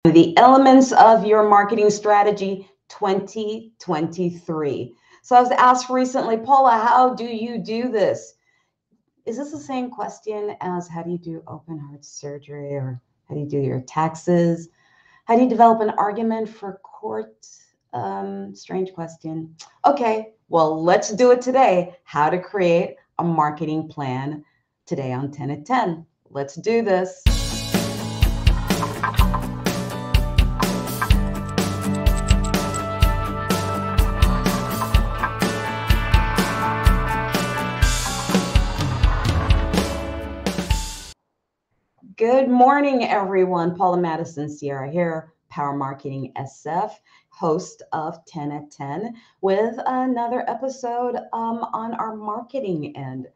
The elements of your marketing strategy 2023. So I was asked recently, Paula, how do you do this? Is this the same question as how do you do open heart surgery, or how do you do your taxes? How do you develop an argument for court? Strange question. Okay, well, let's do it today. How to create a marketing plan today on 10 at 10. Let's do this. Good morning, everyone. Paula Mattisonsierra here, Power Marketing SF, host of 10 at 10, with another episode on our marketing end.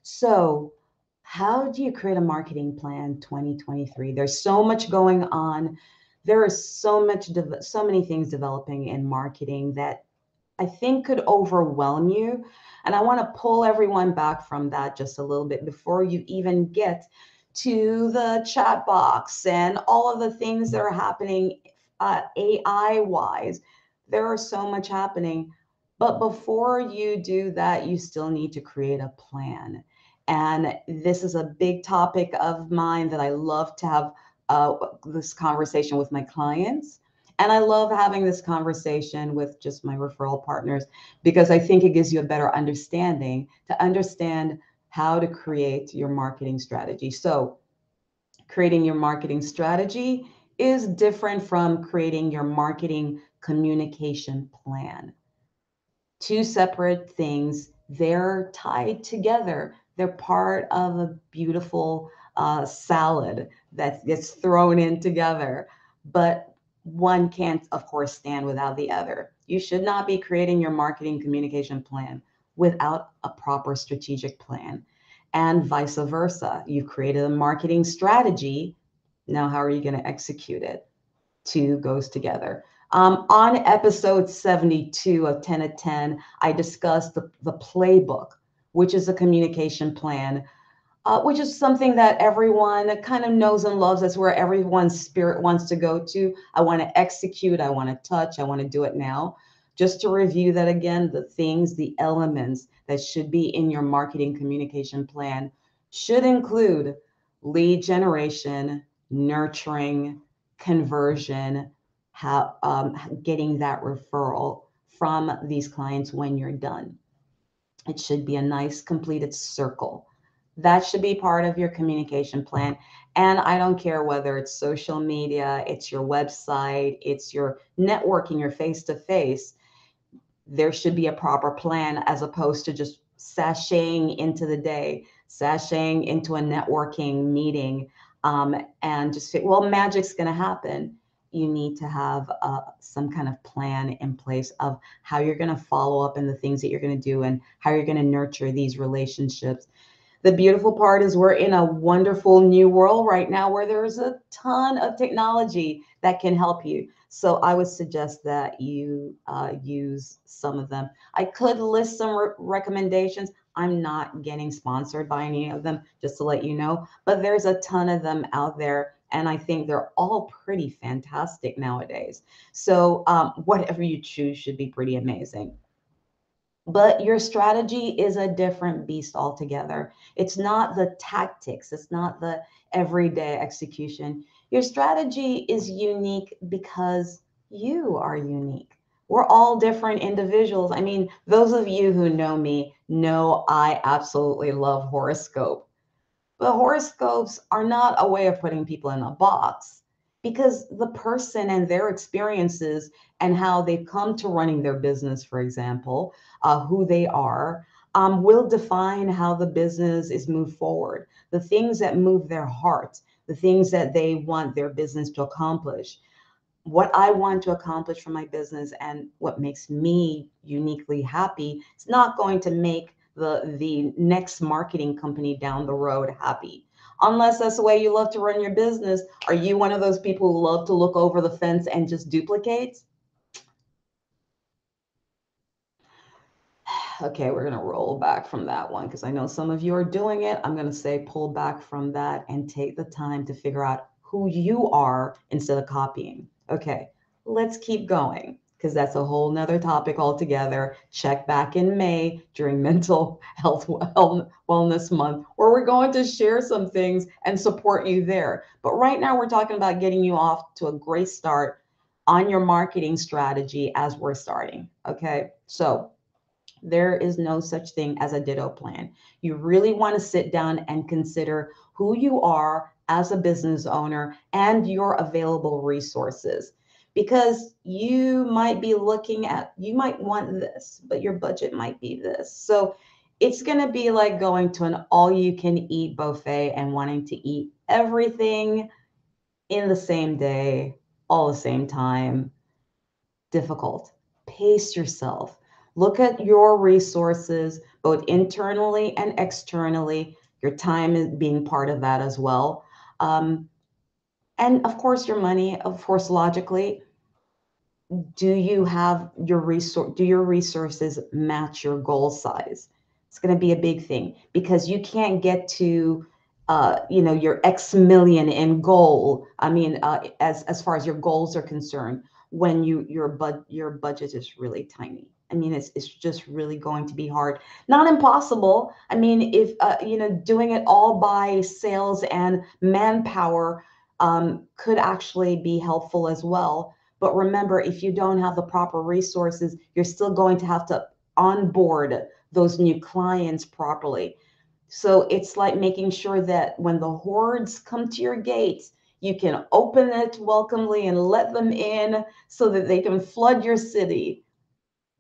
So, how do you create a marketing plan 2023? There's so much going on. There is so many things developing in marketing that I think could overwhelm you. And I want to pull everyone back from that just a little bit before you even get to the chat box and all of the things that are happening AI wise. There are so much happening. But before you do that, you still need to create a plan. And this is a big topic of mine that I love to have this conversation with my clients. And I love having this conversation with just my referral partners because I think it gives you a better understanding to understand how to create your marketing strategy. So, creating your marketing strategy is different from creating your marketing communication plan. Two separate things, they're tied together. They're part of a beautiful salad that gets thrown in together. But one can't, of course, stand without the other. You should not be creating your marketing communication plan without a proper strategic plan, and vice versa. You've created a marketing strategy. Now, how are you going to execute it? Two goes together. On episode 72 of 10 at 10, I discussed the playbook, which is a communication plan, which is something that everyone kind of knows and loves. That's where everyone's spirit wants to go to. I want to execute, I want to touch, I want to do it now. Just to review that again, the things, the elements that should be in your marketing communication plan should include lead generation, nurturing, conversion, how getting that referral from these clients when you're done. It should be a nice completed circle. That should be part of your communication plan. And I don't care whether it's social media, it's your website, it's your networking, your face to face. There should be a proper plan as opposed to just sashaying into the day, sashaying into a networking meeting, and just say, well, magic's going to happen. You need to have some kind of plan in place of how you're going to follow up and the things that you're going to do and how you're going to nurture these relationships. The beautiful part is we're in a wonderful new world right now where there's a ton of technology that can help you. So I would suggest that you use some of them. I could list some recommendations. I'm not getting sponsored by any of them, just to let you know, but there's a ton of them out there. And I think they're all pretty fantastic nowadays. So whatever you choose should be pretty amazing. But your strategy is a different beast altogether. It's not the tactics, it's not the everyday execution. Your strategy is unique because you are unique. We're all different individuals. I mean, those of you who know me know I absolutely love horoscope. But horoscopes are not a way of putting people in a box because the person and their experiences and how they've come to running their business, for example, who they are, will define how the business is moved forward. The things that move their heart, the things that they want their business to accomplish, what I want to accomplish for my business and what makes me uniquely happy. It's not going to make the next marketing company down the road happy. Unless that's the way you love to run your business. Are you one of those people who love to look over the fence and just duplicate? Okay, we're going to roll back from that one because I know some of you are doing it. I'm going to say pull back from that and take the time to figure out who you are instead of copying. Okay, let's keep going because that's a whole nother topic altogether. Check back in May during Mental Health Wellness Month, where we're going to share some things and support you there. But right now, we're talking about getting you off to a great start on your marketing strategy as we're starting. Okay, so there is no such thing as a ditto plan. You really want to sit down and consider who you are as a business owner and your available resources. Because you might be looking at, you might want this, but your budget might be this. So it's going to be like going to an all you can eat buffet and wanting to eat everything in the same day, all the same time. Difficult. Pace yourself. Look at your resources, both internally and externally. Your time is being part of that as well. Um, and of course, your money, of course, logically, do you have your resource, do your resources match your goal size? It's going to be a big thing because you can't get to your X million in goal. I mean, as far as your goals are concerned, when your budget is really tiny. I mean, it's just really going to be hard. Not impossible. I mean, if doing it all by sales and manpower could actually be helpful as well. But remember, if you don't have the proper resources, you're still going to have to onboard those new clients properly. So it's like making sure that when the hordes come to your gates, you can open it welcomely and let them in so that they can flood your city.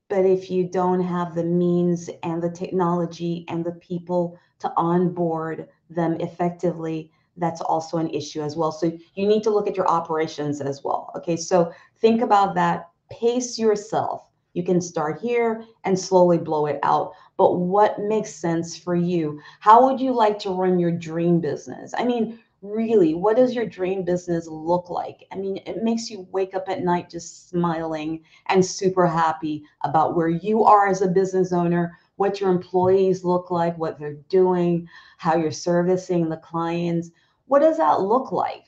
But if you don't have the means and the technology and the people to onboard them effectively, that's also an issue as well. So you need to look at your operations as well. Okay, so think about that. Pace yourself. You can start here and slowly blow it out. But what makes sense for you? How would you like to run your dream business? I mean, really, what does your dream business look like? I mean, it makes you wake up at night just smiling and super happy about where you are as a business owner, what your employees look like, what they're doing, how you're servicing the clients. What does that look like?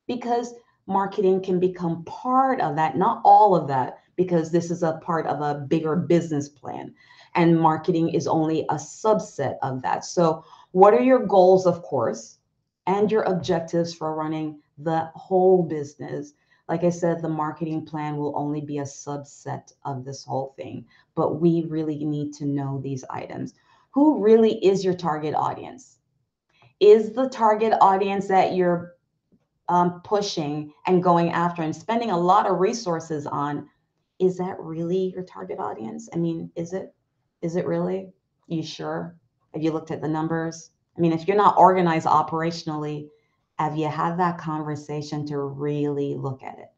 Because marketing can become part of that, not all of that, because this is a part of a bigger business plan. And marketing is only a subset of that. So, what are your goals, of course, and your objectives for running the whole business? Like I said, the marketing plan will only be a subset of this whole thing, but we really need to know these items. Who really is your target audience? Is the target audience that you're pushing and going after and spending a lot of resources on, is that really your target audience? I mean, is it? Is it really? You sure? Have you looked at the numbers? I mean, if you're not organized operationally, have you had that conversation to really look at it?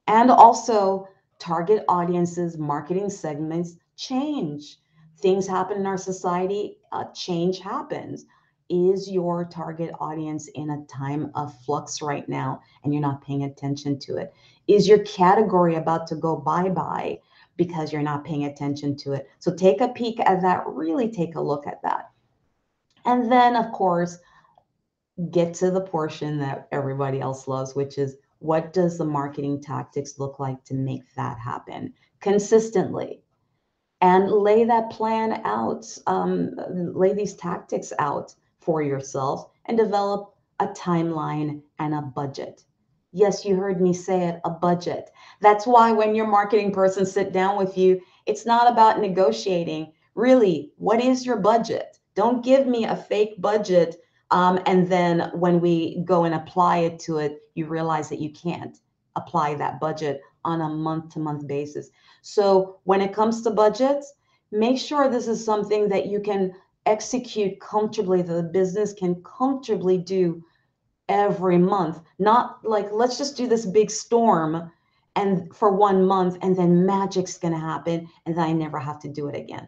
And also, target audiences, marketing segments change. Things happen in our society, change happens. Is your target audience in a time of flux right now and you're not paying attention to it? Is your category about to go bye bye because you're not paying attention to it? So take a peek at that, really take a look at that. And then, of course, get to the portion that everybody else loves, which is what does the marketing tactics look like to make that happen consistently? And lay that plan out, lay these tactics out for yourself and develop a timeline and a budget. Yes, you heard me say it, a budget. That's why when your marketing person sit down with you, it's not about negotiating. Really, what is your budget? Don't give me a fake budget. And then when we go and apply it to it, you realize that you can't apply that budget on a month to month basis. So when it comes to budgets, make sure this is something that you can execute comfortably, that the business can comfortably do every month. Not like, let's just do this big storm and for 1 month and then magic's going to happen and then I never have to do it again.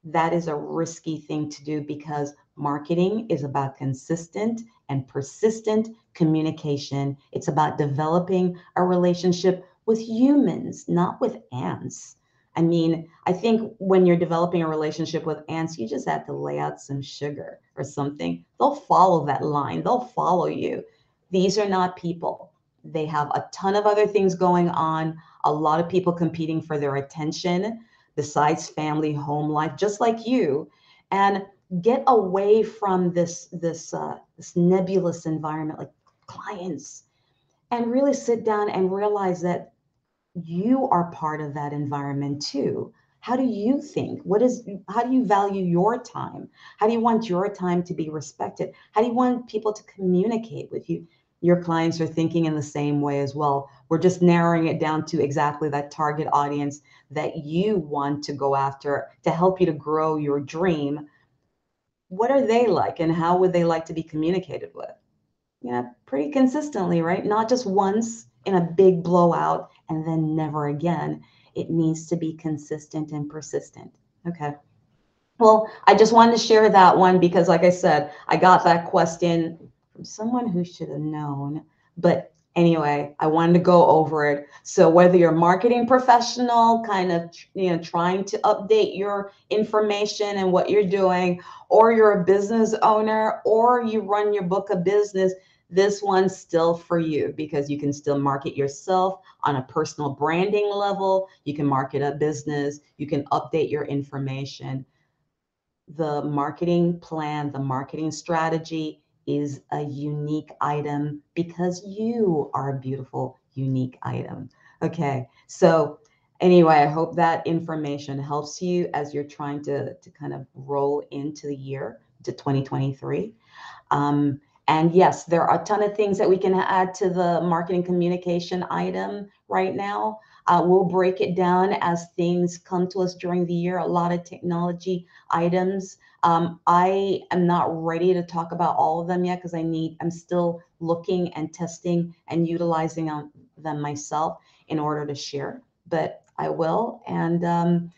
That is a risky thing to do because marketing is about consistent and persistent communication. It's about developing a relationship with humans, not with ants. I mean, I think when you're developing a relationship with ants, you just have to lay out some sugar or something. They'll follow that line, they'll follow you. These are not people. They have a ton of other things going on, a lot of people competing for their attention besides family, home life, just like you. And get away from this nebulous environment like clients, and really sit down and realize that you are part of that environment too. How do you think? How do you value your time? How do you want your time to be respected? How do you want people to communicate with you? Your clients are thinking in the same way as well. We're just narrowing it down to exactly that target audience that you want to go after to help you to grow your dream. What are they like and how would they like to be communicated with? Pretty consistently, right? Not just once in a big blowout and then never again. It needs to be consistent and persistent. Okay. Well, I just wanted to share that one because, like I said, I got that question from someone who should have known. But anyway, I wanted to go over it. So whether you're a marketing professional, kind of, trying to update your information and what you're doing, or you're a business owner, or you run your book of business, this one's still for you because you can still market yourself on a personal branding level. You can market a business. You can update your information. The marketing plan, the marketing strategy is a unique item because you are a beautiful, unique item. Okay. So anyway, I hope that information helps you as you're trying to kind of roll into the year to 2023. And yes, there are a ton of things that we can add to the marketing communication item right now. We'll break it down as things come to us during the year, a lot of technology items. I am not ready to talk about all of them yet because I'm still looking and testing and utilizing them myself in order to share, but I will. And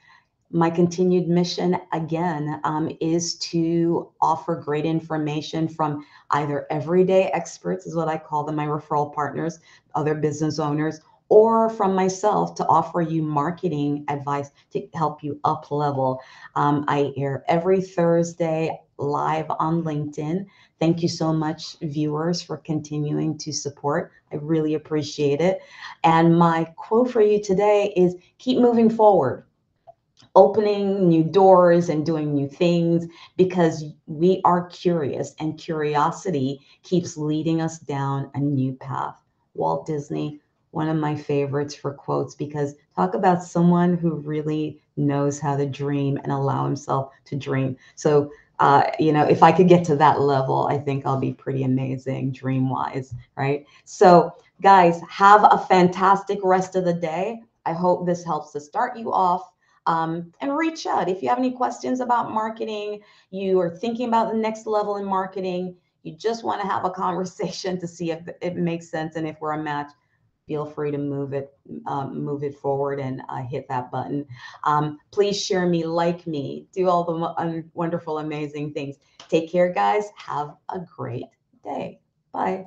my continued mission again is to offer great information from either everyday experts, is what I call them, my referral partners, other business owners, or from myself to offer you marketing advice to help you up level. I air every Thursday live on LinkedIn. Thank you so much, viewers, for continuing to support. I really appreciate it. And my quote for you today is keep moving forward, opening new doors and doing new things because we are curious and curiosity keeps leading us down a new path. Walt Disney, one of my favorites for quotes, because talk about someone who really knows how to dream and allow himself to dream. So, if I could get to that level, I think I'll be pretty amazing dream wise, right? So, guys, have a fantastic rest of the day. I hope this helps to start you off, and reach out. If you have any questions about marketing, you are thinking about the next level in marketing, you just want to have a conversation to see if it makes sense and if we're a match, feel free to move it forward and hit that button. Please share me, like me, do all the wonderful, amazing things. Take care, guys. Have a great day. Bye.